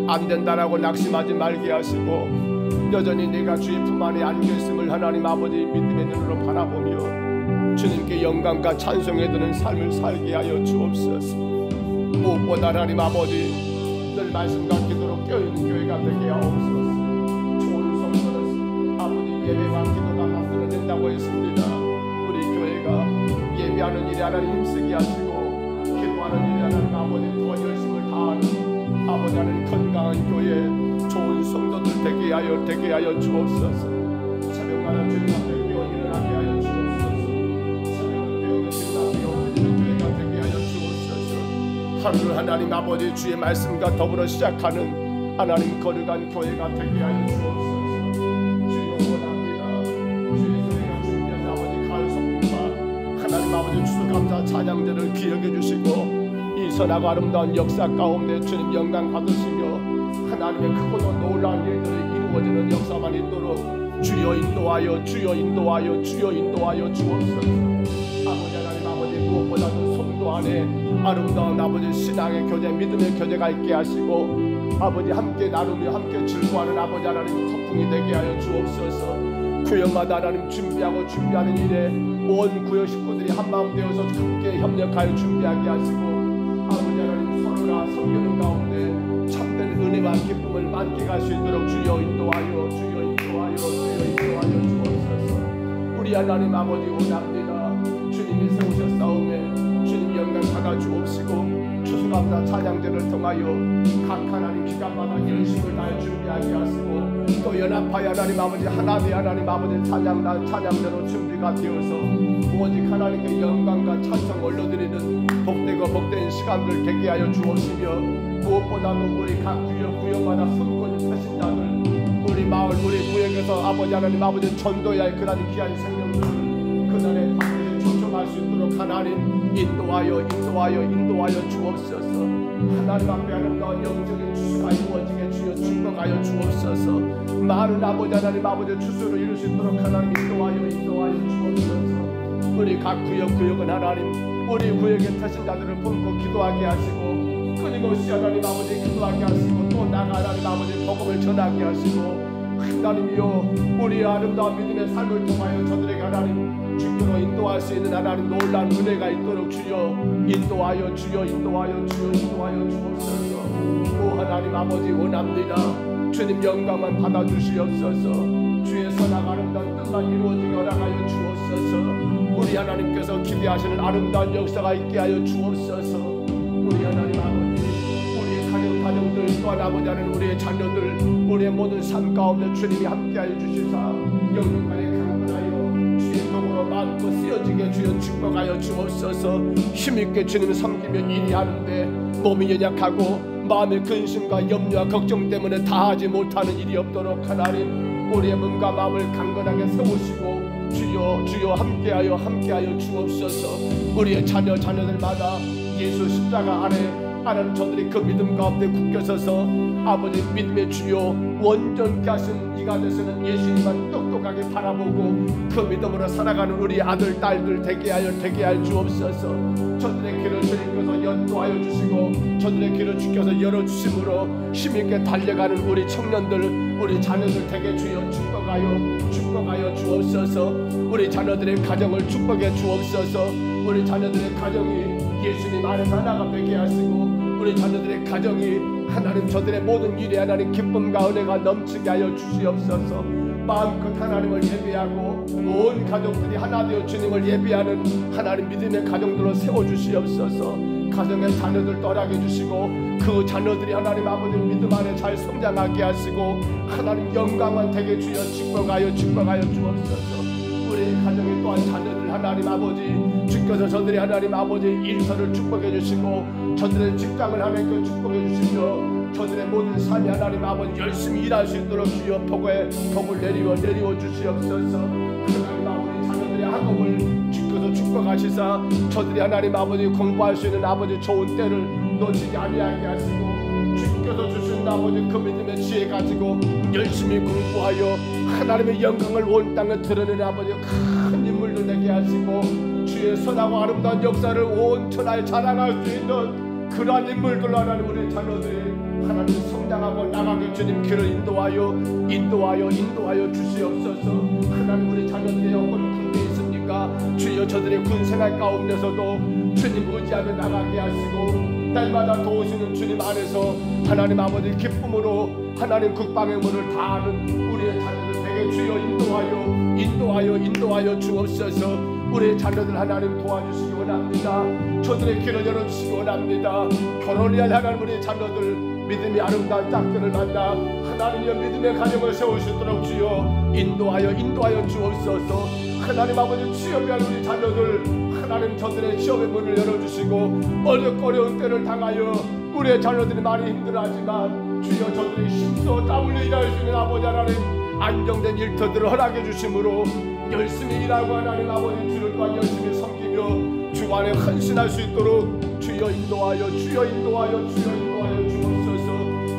안 된다라고 낙심하지 말게 하시고 여전히 내가 주의 품 안에 안겼음을 하나님 아버지 믿음의 눈으로 바라보며 주님께 영광과 찬송해 드는 삶을 살게 하여 주옵소서. 무엇보다 하나님 아버지 늘 말씀과 기도로 깨어있는 교회가 되게 하옵소서. 좋은 성도는 아버지 예배와 기도가 만들어낸다고 했습니다. 우리 교회가 예배하는 일에 하나님 힘쓰게 하시고 기도하는 일에 하나님 아버지 더 열심을 다하는 아버지 하나님 건강한 교회, 좋은 성도들 되게 하여 주옵소서. 새벽마다 주님 앞에 깨어 일어나게 하여 주옵소서. 새벽은 배우는 주님 앞에 엎드리는 교회가 되게 하여 주옵소서. 하루를 하나님 아버지 주의 말씀과 더불어 시작하는 하나님 거룩한 교회가 되게 하여 주옵소서. 주님 원합니다. 주의 교회가 준비한 아버지 가을 성품과 하나님 아버지 추수감사 찬양들을 기억해 주시고 이 선하고 아름다운 역사 가운데 주님 영광 받으시며 하나님의 크고도 놀라운 일들이 이루어지는 역사만 있도록 주여 인도하여 주옵소서. 아버지 하나님 아버지 무엇보다도 성도 안에 아름다운 아버지 신앙의 교제 믿음의 교제가 있게 하시고 아버지 함께 나누며 함께 즐거워하는 아버지 하나님 소풍이 되게 하여 주옵소서. 구역마다 하나님 준비하는 일에 온 구역 식구들이 한마음 되어서 함께 협력하여 준비하게 하시고 아버지 하나님 서로가 섬기는 가운데 참된 은혜와 기쁨을 만끽할 수 있도록 주여 인도하여 주옵소서. 우리 하나님 아버지 원합니다. 주님이 세우셨사오매 주님 영광 받아 주옵시고 추수감사 찬양제를 통하여 각 하나님 기간마다 열심을 다해 준비하게 하시고 또 연합하여 하나님 아버지 하나님 하나님 아버지 찬양대로 준비가 되어서 오직 하나님께 영광과 찬송 올려드리는 복되고 복된 시간들 되게 하여 주옵시며 무엇보다도 우리 각 구역마다 손권 하신 자들 우리 마을 우리 구역에서 아버지 하나님 아버지 전도해야 할 그런 귀한 생명들을 그날의 밖에 초청할 수 있도록 하나님 인도하여 주옵소서. 하나님 앞에 아름다운 영적인 추수가 이루어지게 주여 축복하여 주옵소서. 많은 아버지 하나님 아버지 추수를 이룰 수 있도록 하나님 인도하여 주옵소서. 우리 각 구역은 하나님 우리 구역의 태신 자들을 품고 기도하게 하시고 끊임없이 하나님 아버지 기도하게 하시고 또 나가 하나님 아버지 복음을 전하게 하시고 하나님이여 우리 아름다운 믿음의 삶을 통하여 저들에게 하나님 주께로 인도할 수 있는 하나님 놀라운 은혜가 있도록 주여 인도하여 주옵소서. 오 하나님 아버지 원합니다. 주님 영광만 받아주시옵소서. 주의 선악 아름다운 뜻만 이루어지게 허락하여 주옵소서. 우리 하나님께서 기대하시는 아름다운 역사가 있게 하여 주옵소서. 우리 하나님 아버지 우리의 가정들 또한 아버지 하나님 우리의 자녀들 우리의 모든 삶 가운데 주님이 함께하여 주시사 영육간에 강건하여 주의 도구로 마음껏 쓰여지게 주여 축복하여 주옵소서. 힘있게 주님을 섬기며 일이 하는데 몸이 연약하고 마음의 근심과 염려와 걱정 때문에 다하지 못하는 일이 없도록 하나님 우리의 몸과 마음을 강건하게 세우시고 주여 함께하여 주옵소서. 우리의 자녀들마다 예수 십자가 안에 하나님 저들이 그 믿음 가운데 굳게 서서 아버지 믿음의 주여 원전케 하신 기가 돼서는 예수님만 똑똑하게 바라보고 그 믿음으로 살아가는 우리 아들 딸들 되게 할 주옵소서. 저들의 길을 주님께서 연도하여 주시고 저들의 길을 주께서 열어주심으로 힘있게 달려가는 우리 청년들 우리 자녀들 되게 주여 축복하여 주옵소서. 우리 자녀들의 가정을 축복해 주옵소서. 우리 자녀들의 가정이 예수님 안에서 하나가 되게 하시고 우리 자녀들의 가정이 하나님 저들의 모든 일에 하나님 기쁨과 은혜가 넘치게 하여 주시옵소서. 마음껏 하나님을 예배하고 온 가족들이 하나 되어 주님을 예배하는 하나님 믿음의 가정들로 세워주시옵소서. 가정의 자녀들 떠나게 주시고 그 자녀들이 하나님 아버지 믿음 안에 잘 성장하게 하시고 하나님 영광만 되게 주여 축복하여 주옵소서. 우리 가정의 또한 자녀들 하나님 아버지 주께서 저들이 하나님 아버지 일터를 축복해 주시고 저들의 직장을 하나님께 축복해 주시며 저들의 모든 삶이 하나님 아버지 열심히 일할 수 있도록 주여 복을 내리워 주시옵소서. 하나님 아버지 자녀들의 학업을 주께서 축복하시사 저들이 하나님 아버지 공부할 수 있는 아버지 좋은 때를 놓치지 아니하게 하시고 주께서 주신 아버지 그 믿음의 지혜 가지고 열심히 공부하여 하나님의 영광을 온 땅에 드러내는 아버지 큰 인물들 되게 하시고 주의 선하고 아름다운 역사를 온 천하에 자랑할 수 있는 그러한 인물들로 하나님 우리 자녀들이 하나님 성장하고 나가게 주님 길을 인도하여 주시옵소서. 하나님 우리 자녀들의 영혼은 군대에 있습니까? 주여 저들의 군 생활 가운데서도 주님 의지하며 나가게 하시고 날마다 도우시는 주님 안에서 하나님 아버지 기쁨으로 하나님 국방의 문을 다하는 우리의 자녀들 되게 주여 인도하여 주옵소서. 우리의 자녀들 하나님 도와주시기 원합니다. 저들의 길을 열어주시기 원합니다. 결혼을 할 하나님 우리의 자녀들 믿음이 아름다운 짝들을 만나 하나님의 믿음의 가정을 세울 수 있도록 주여 인도하여 주옵소서. 하나님 아버지 취업을 할 우리 자녀들 하나님 저들의 취업의 문을 열어주시고 어려운 때를 당하여 우리의 자녀들이 많이 힘들어하지만 주여 저들이 힘써 땀 흘려 일할 수 있는 아버지 하나님 안정된 일터들을 허락해 주심으로 열심히 일하고 하나님 아버지 주를 또한 열심히 섬기며 주 안에 헌신할 수 있도록 주여 인도하여 주옵소서.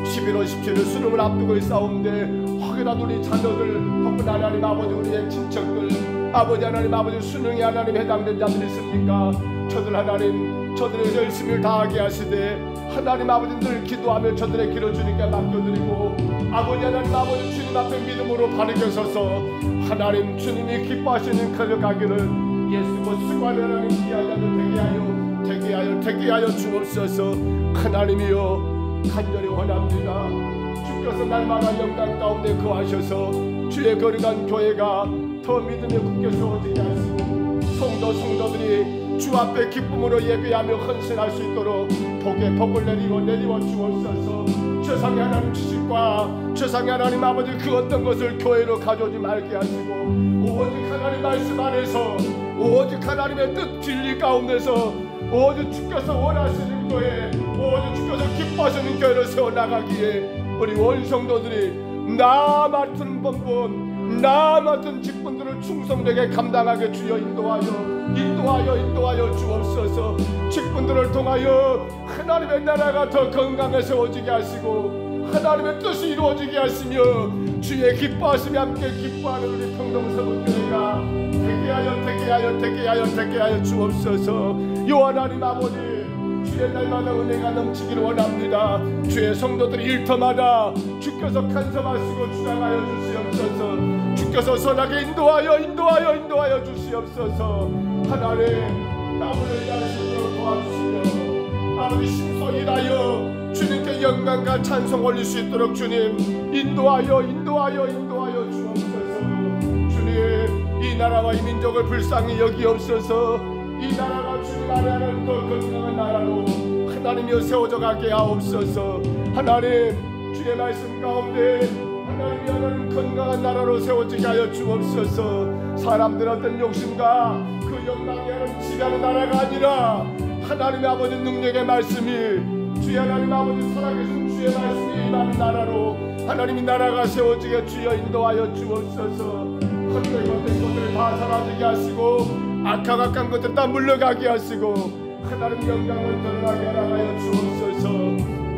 11월 17일 수능을 앞두고 있사온데 혹여라도 우리 자녀들 혹은 하나님 아버지 우리의 친척들 아버지 하나님 아버지 수능에 하나님 해당된 자들이 있습니까? 저들 하나님 저들의 열심을 다하게 하시되 하나님 아버지 늘 기도하며 저들의 길을 주님께 맡겨드리고 아버지 하나님 아버지 주님 앞에 믿음으로 바르게 서서 하나님 주님이 기뻐하시는 길을 가기를 예수 곧 수고하는 하나님 귀한 자들 되게 하여 주옵소서. 하나님이여 간절히 원합니다. 주께서 날마다 영광 가운데 거하셔서 주의 거룩한 교회가 더 믿음에 굳게 세워지게 하시고 성도들이 주 앞에 기쁨으로 예배하며 헌신할 수 있도록 복을 내리워 주옵소서. 세상의 하나님 지식과 세상의 하나님 아버지 그 어떤 것을 교회로 가져오지 말게 하시고 오직 하나님 말씀 안에서 오직 하나님의 뜻 진리 가운데서 오직 주께서 원하시는 교회 오직 주께서 기뻐하시는 교회를 세워나가기에 우리 원성도들이 나 맡은 본분 나 맡은 직분들을 충성되게 감당하게 주여 인도하여 주옵소서. 직분들을 통하여 하나님의 나라가 더 건강에 세워지게 하시고 하나님의 뜻이 이루어지게 하시며 주의 기뻐하심이 함께 기뻐하는 우리 평동서구교회가 되게 하여 주옵소서. 요 하나님 아버지 주의 날마다 은혜가 넘치기를 원합니다. 주의 성도들이 일터마다 주께서 간섭하시고 주장하여 주시옵소서. 주께서 선하게 인도하여 주시옵소서. 하나님 땀을 일할 수 있도록 도와주시며 아버지 신속히 일하여 주님께 영광과 찬송 올릴 수 있도록 주님 인도하여 주옵소서. 주님 이 나라와 이 민족을 불쌍히 여기옵소서. 이 나라가 주님 안에 하는 더 건강한 나라로 하나님이여 세워져 가게 하옵소서. 하나님 주의 말씀 가운데 하나님 건강한 나라로 세워지게 하여 주옵소서. 사람들의 어떤 욕심과 그 욕망이 하는 지배하는 나라가 아니라 하나님의 아버지 능력의 말씀이 주의 하나님 아버지 살아계신 주의 말씀이 임하는 나라로 하나님의 나라가 세워지게 주여 인도하여 주옵소서. 헛된 것들을 다 사라지게 하시고 악한 것들 다 물러가게 하시고 하나님 영광을 드러나게 하여 주옵소서.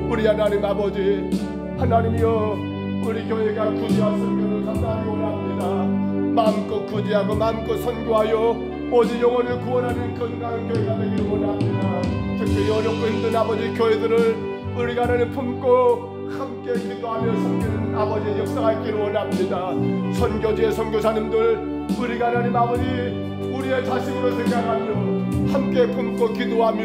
우리 하나님 아버지 하나님이여 우리 교회가 구제와 선교를 감당하기 원합니다. 마음껏 구제하고 마음껏 선교하여 오직 영혼을 구원하는 건강한 교회가 되기를 원합니다. 특별히 어렵고 힘든 아버지 교회들을 우리가 하나님 품고 함께 기도하며 섬기는 아버지의 역사가 있기를 원합니다. 선교지의 선교사님들 우리가 하나님 아버지 우리의 자식으로 생각하며 함께 품고 기도하며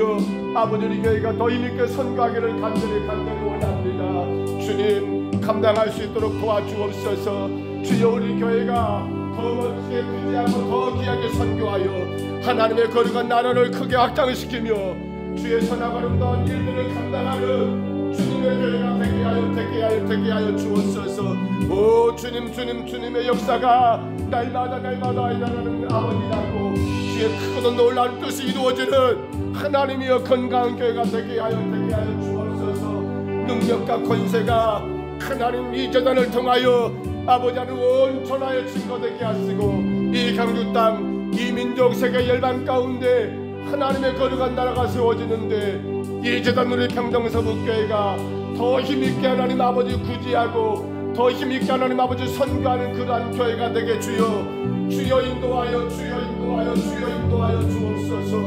아버지 우리 교회가 더 힘있게 선교하기를 간절히 원합니다. 주님 감당할 수 있도록 도와주옵소서. 주여 우리 교회가 더 멋지게 구제하고 더 귀하게 선교하여 하나님의 거룩한 나라를 크게 확장시키며 주의 선하고 아름다운 일들을 감당하는 주님의 교회가 되게 하여 주옵소서. 오 주님의 역사가 날마다 일어나는 아버지라고 주의 크고도 놀라운 뜻이 이루어지는 하나님이여 건강한 교회가 되게 하여 주옵소서. 능력과 권세가 하나님 이 재단을 통하여 아버지 하나님 온 천하에 증거되게 하시고 이 강주 땅 이 민족 세계 열방 가운데 하나님의 거룩한 나라가 세워지는데 이 재단 우리 평정서북교회가 더 힘있게 하나님 아버지 구제하고 더 힘있게 하나님 아버지 선교하는 그러한 교회가 되게 주여 인도하여 주옵소서.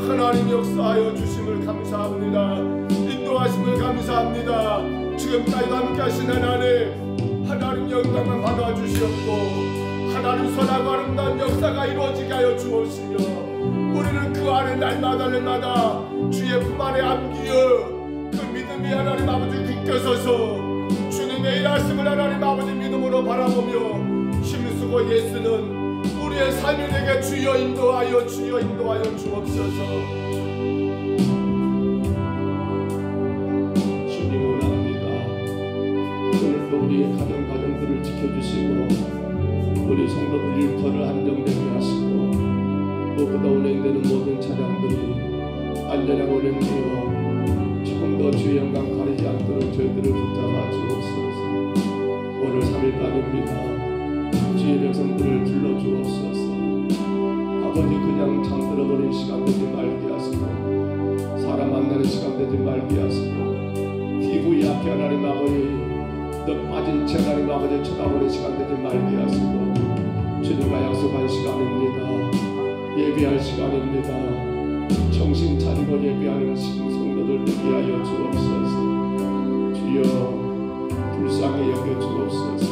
하나님 역사하여 주심을 감사합니다. 인도하심을 감사합니다. 지금까지도 함께 하신 하나님 영광만 받아주시옵고 하나님 선하고 아름다운 역사가 이루어지게 하여 주옵시며 우리는 그 안에 날마다 주의 품 안에 안기어 그 믿음이 하나님 아버지 굳게 서서 주님의 일하심을 하나님 아버지 믿음으로 바라보며 힘쓰고 예수는 우리의 삶이 되게 주여 인도하여 주옵소서. 주님 원합니다. 오늘도 우리의 가정들을 지켜주시고 우리 성도들 일터를 안정되게 하시고 무엇보다 운행되는 모든 차량들이 안전하게 운행되어 조금 더 주의 영광 가리지 않도록 저희들을 붙잡아 주옵소서. 오늘 3일간입니다. 주의 백성들을 불러주옵소서. 아버지 그냥 잠들어버린 시간 되지 말게 하시고 사람 만나는 시간 되지 말게 하시고 기부의 앞에 하나님 아버지 너 빠진 채 하나님 아버지 쳐다보는 시간 되지 말게 하시고 주님과 약속한 시간입니다. 예배할 시간입니다. 정신 차리고 예배하는 성도들 되게 하여 주옵소서. 주여 불쌍히 여겨 주옵소서.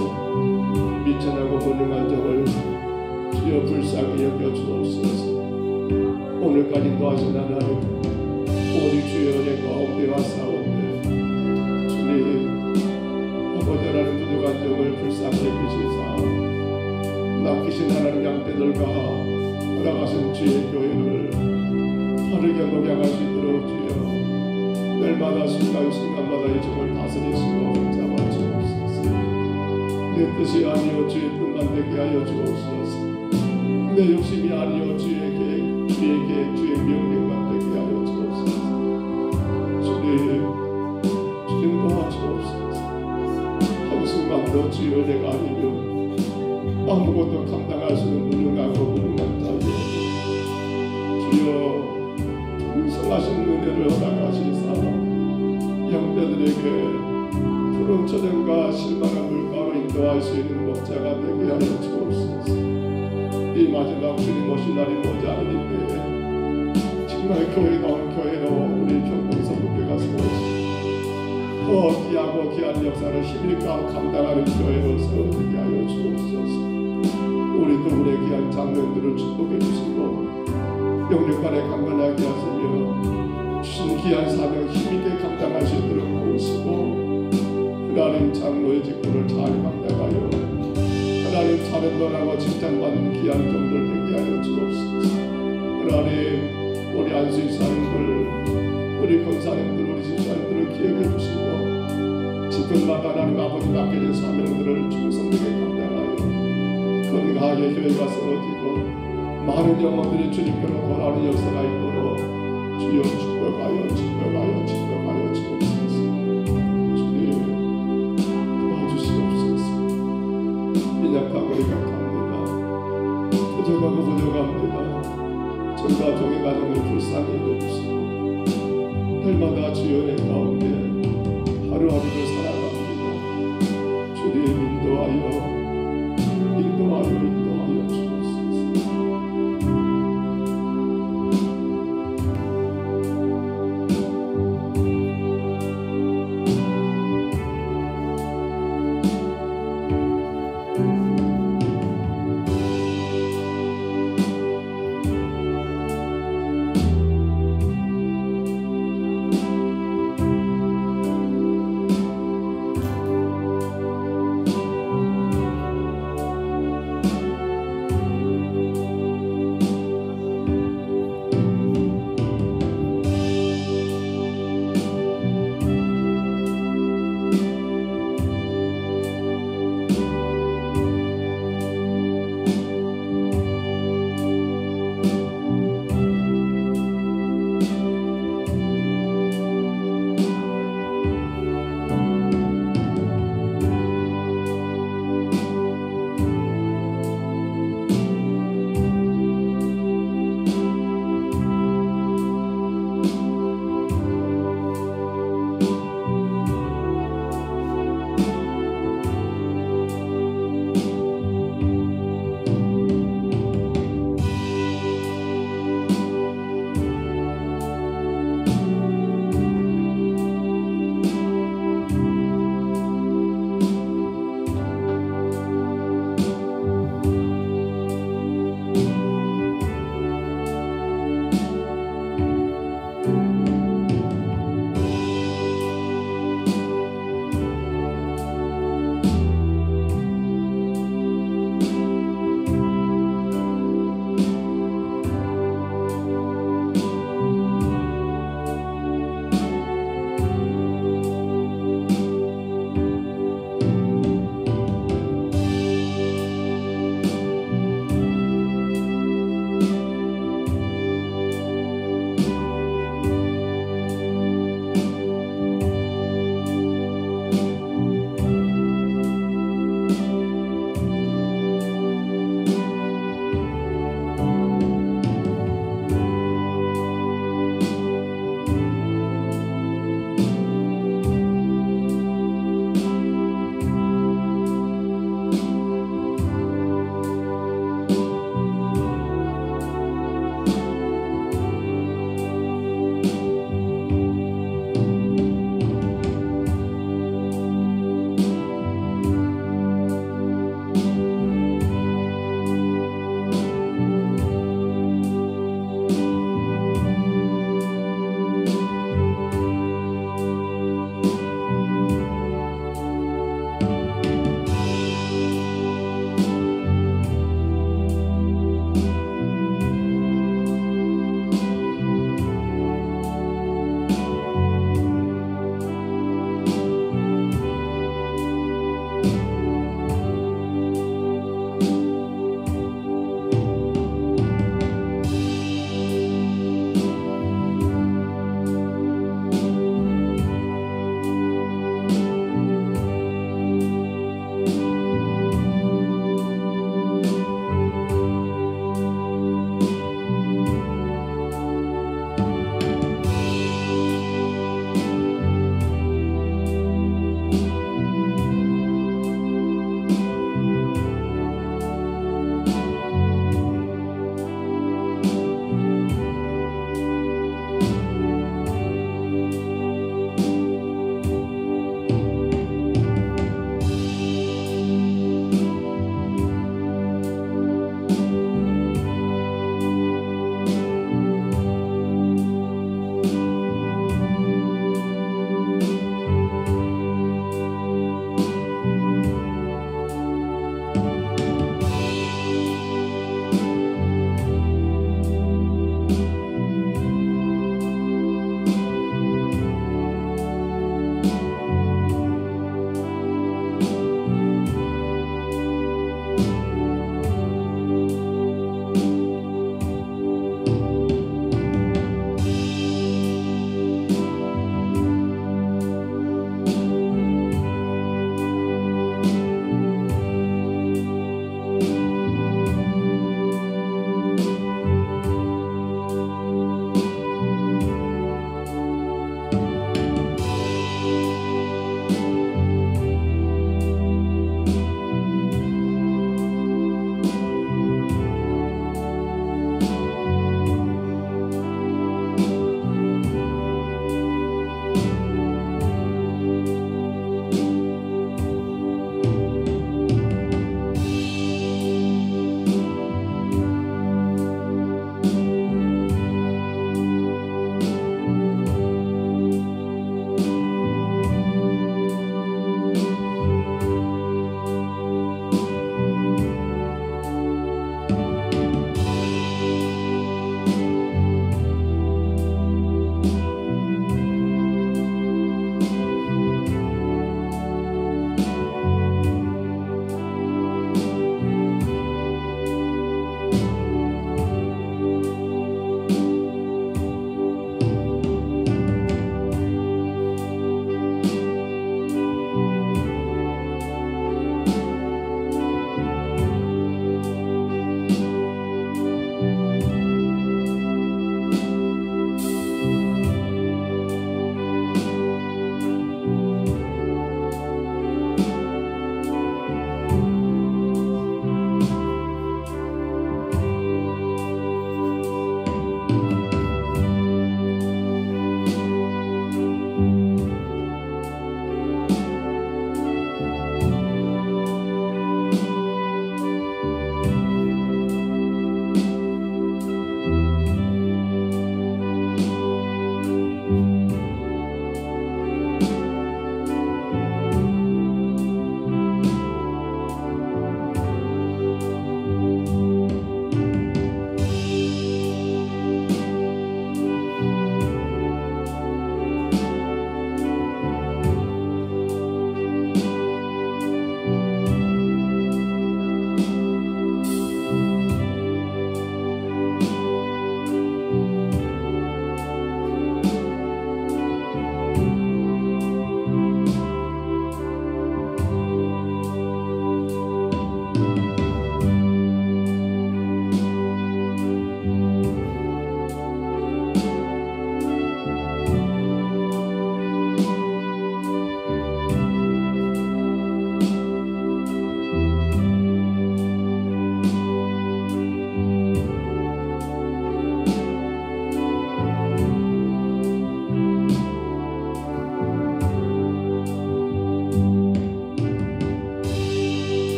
미천하고 무능한 적을 주여 불쌍히 여겨 주옵소서. 오늘까지 도와준 하나님 오직 주의 은혜 가운데와 싸우네 주님 아버지 하나님 부족한 점을 불쌍히 여기시사 낚이신 하나님 양떼들과 허락하신 주의 교회를 바르게 목양하시도록 주여 날마다 순간마다 이 점을 다스리시고 잡아 주옵소서. 내 뜻이 아니오 주의 뜻만 되게 하여 주옵소서. 내 욕심이 아니오 주의 계획 주의 명령만 되게 하여 주옵소서. 주님 도와주옵소서. 한순간도 주의 은혜가 아니면 아무것도 감당할 수는 무능한 자여 주여 풍성하신 은혜를 허락하시사 형제들에게 푸른 초정과 실만한 물가로 인도할 수 있는 목자가 되게 하여 주옵소서. 이 마지막 주님 오실 날이 머지않은데 정말 교회다운 교회로 우리 평동서북교회가 세워지고 더 귀하고 귀한 역사를 힘있게 감당하는 교회로 세워지게 하여 주옵소서. 우리도 우리의 귀한 장면들을 축복해 주시고 영육간에 강건하게 하시며 주신 귀한 사명 힘있게 감당할 수 있도록 도우시고 하나님 장로의 직분을 잘 감당하여 하나님 차례도라고 칭찬받는 귀한 종들 되게 하여 주옵소서. 하나님 우리 안수사님들 우리 권사님들 우리 집사님들을 기억해 주시고 집들마다 하나님 아버지 맡겨진 사명들을 충성되게 감당하여 건강하게 교회가 세워지고 많은 영혼들이 주님께로 돌아오는 역사가 있도록 주여 축복하여 주옵소서. 주님 도와주시옵소서. 빈약하고 약합니다. 부족합니다. 저희가 종의 가정을 불쌍히 여겨주시고 날마다 주의 은혜 가운데 하루하루를 살아갑니다. 주님 통하여